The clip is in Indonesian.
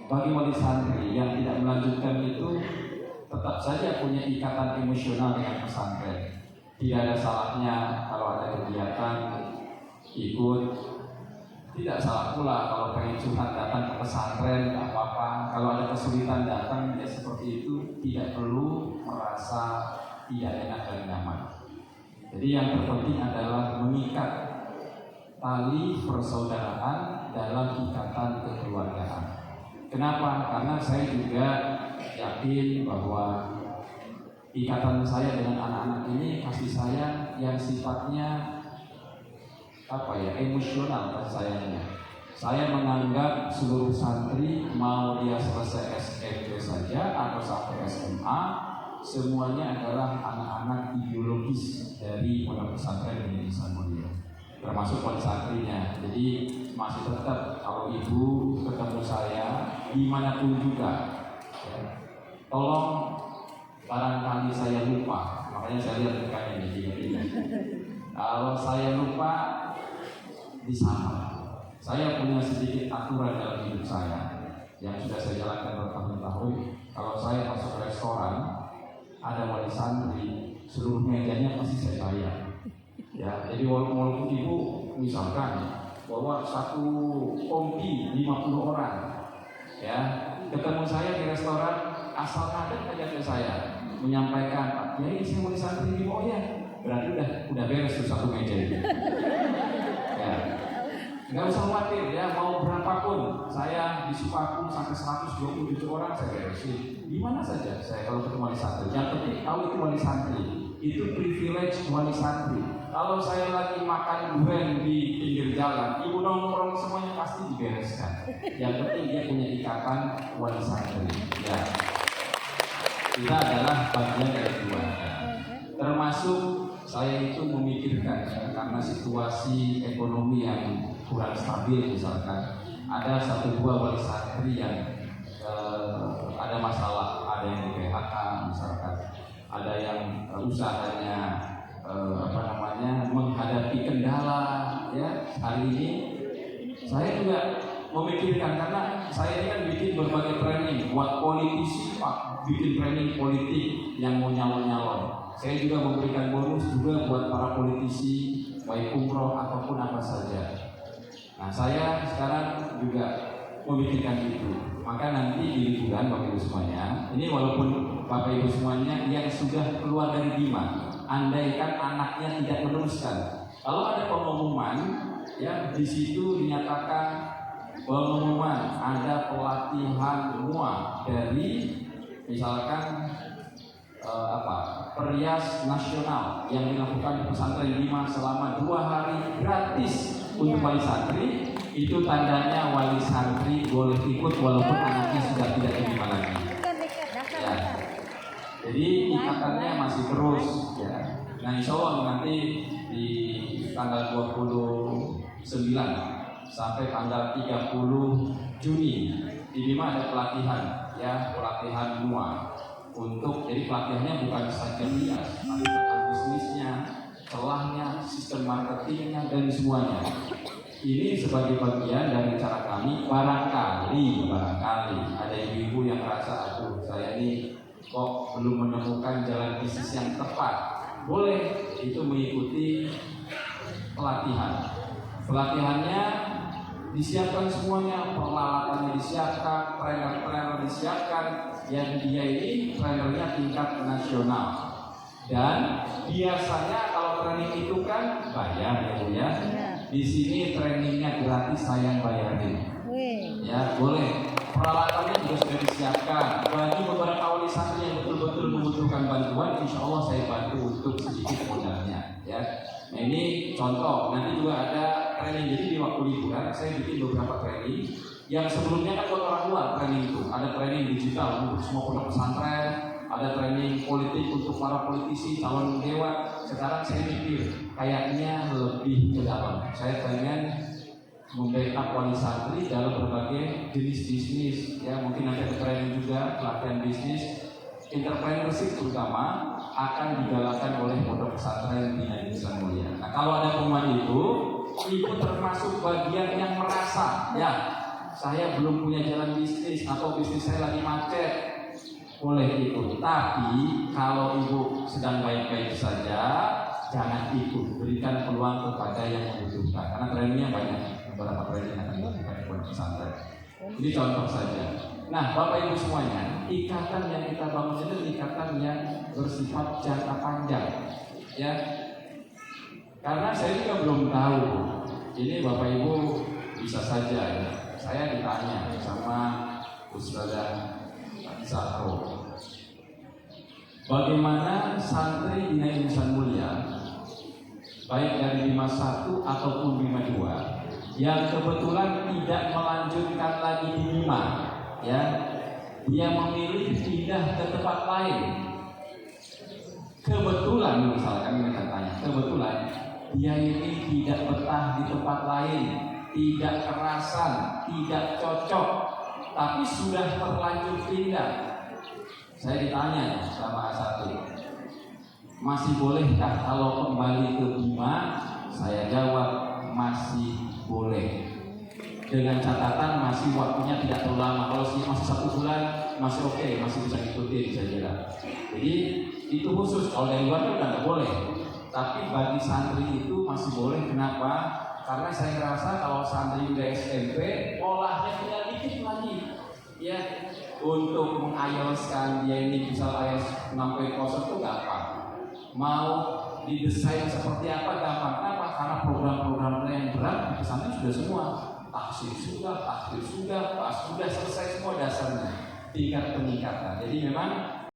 bagi wali santri yang tidak melanjutkan itu tetap saja punya ikatan emosional dengan pesantren. Tidak ada salahnya kalau ada kegiatan ikut, tidak salah pula kalau pengen curhat datang ke pesantren, tidak apa-apa. Kalau ada kesulitan datang, ya seperti itu, tidak perlu merasa tidak enak dan nyaman. Jadi yang terpenting adalah mengikat tali persaudaraan dalam ikatan kekeluargaan. Kenapa? Karena saya juga yakin bahwa ikatan saya dengan anak-anak ini kasih sayang yang sifatnya emosional kasih sayangnya. Saya menganggap seluruh santri mau dia selesai SMP saja atau sampai SMA, semuanya adalah anak-anak ideologis dari pondok pesantren Indonesia Mulia, termasuk wali santrinya. Jadi masih tetap kalau ibu ketemu saya dimanapun juga, ya, tolong barangkali saya lupa, makanya saya lihat mukanya ini. Kalau saya lupa disamar. Saya punya sedikit aturan dalam hidup saya yang sudah saya jalankan bertahun-tahun. Kalau saya masuk restoran, ada wali santri, seluruh mejanya pasti saya bayar. Ya, jadi walaupun ibu misalkan bawa satu kompi 50 orang, ya, ketemu saya di restoran, asal ada aja ke saya menyampaikan, Pak, ya ini saya wali santri di bawah ya, berarti udah beres tuh satu meja itu. Ya, nggak usah khawatir ya, mau berapapun saya di Supaku sampai 127 orang saya beresin di mana saja saya kalau ketemu wali santri. Yang penting tahu itu wali santri, itu privilege wali santri. Kalau saya lagi makan durian di pinggir jalan, ibu nongkrong semuanya pasti dibereskan. Yang penting dia punya ikatan wali santri. Ya, kita adalah bagian dari keluarga. Termasuk saya itu memikirkan ya, karena situasi ekonomi yang kurang stabil, misalkan ada satu dua wali santri yang ada masalah, ada yang di PHK misalkan, ada yang usahanya menghadapi kendala ya. Hari ini saya juga memikirkan, karena saya ini kan bikin berbagai training buat politisi, Pak, bikin training politik yang mau nyalon-nyalon. Saya juga memberikan bonus juga buat para politisi, baik umroh ataupun apa saja. Nah, saya sekarang juga memikirkan itu. Maka nanti di liburan Bapak Ibu semuanya, ini walaupun Bapak Ibu semuanya yang sudah keluar dari Bima, andaikan anaknya tidak meneruskan, kalau ada pengumuman ya di situ dinyatakan pengumuman ada pelatihan MUA dari misalkan perias nasional yang dilakukan di pesantren Bima selama 2 hari gratis untuk wali santri, itu tandanya wali santri boleh ikut walaupun anaknya sudah tidak di Bima lagi. Ya. Jadi ikatannya masih terus ya. Nah, insya Allah nanti di tanggal 29 sampai tanggal 30 Juni di Bima ada pelatihan ya, pelatihan MUA. Jadi pelatihannya bukan saja rias, tapi tentang bisnisnya, celahnya, sistem marketingnya, dan semuanya. Ini sebagai bagian dari cara kami, barangkali ada ibu-ibu yang merasa, aduh saya ini kok belum menemukan jalan bisnis yang tepat. Boleh itu mengikuti pelatihan. Pelatihannya disiapkan semuanya, peralatannya disiapkan, trainer disiapkan, yang dia ini trainernya tingkat nasional. Dan biasanya kalau training itu kan bayar ya Bu ya. Di sini trainingnya gratis, saya yang bayarin. Ya boleh. Peralatannya juga sudah disiapkan. Bagi beberapa wali santri yang betul-betul membutuhkan bantuan, insya Allah saya bantu untuk sedikit modalnya. Ya. Nah ini contoh. Nanti juga ada training. Jadi di waktu liburan saya bikin beberapa training. Yang sebelumnya kan buat orang luar training itu. Ada training digital untuk semua pondok pesantren, ada training politik untuk para politisi, calon dewan. Sekarang saya pikir kayaknya lebih ke dalam. Saya pengen membackup wali santri dalam berbagai jenis bisnis. Ya mungkin nanti ada training juga pelatihan bisnis, entrepreneurship terutama akan digalakkan oleh pondok pesantren di Indonesia Mulia. Nah kalau ada pengumuman itu termasuk bagian yang merasa ya saya belum punya jalan bisnis atau bisnis saya lagi macet, boleh ikut. Tapi kalau ibu sedang baik-baik saja, jangan ikut. Berikan peluang kepada yang membutuhkan. Karena trainingnya banyak, beberapa training akan diberikan di pondok pesantren. Ini contoh saja. Nah, Bapak Ibu semuanya, ikatan yang kita bangun itu ikatan yang bersifat jangka panjang, ya. Karena saya juga belum tahu. Ini Bapak Ibu bisa saja ya. Saya ditanya sama Ustazah Zahro, bagaimana santri Bina Insan Mulia, baik dari Bima 1 ataupun Bima 2, yang kebetulan tidak melanjutkan lagi di Bima, ya, dia memilih pindah ke tempat lain. Kebetulan, misalkan mereka tanya, kebetulan dia ini tidak betah di tempat lain, tidak kerasan, tidak cocok, tapi sudah terlanjur pindah. Saya ditanya sama satu, masih bolehkah kalau kembali ke Bima? Saya jawab masih boleh, dengan catatan masih waktunya tidak terlalu lama. Kalau masih 1 bulan masih oke, masih bisa ikutin saya kira. Jadi itu khusus, kalau dari luar udah nggak boleh. Tapi bagi santri itu masih boleh. Kenapa? Karena saya merasa kalau santri udah SMP, polanya tinggal dikit lagi, ya, untuk mengiOS-kan dia ini misal iOS 6.0 itu gampang. Mau didesain seperti apa gampang. Kenapa? Karena program-program yang berat di pesantren sudah semua. Tafsir sudah, tahfidz sudah, pas sudah selesai semua dasarnya. Tingkat peningkatan. Jadi memang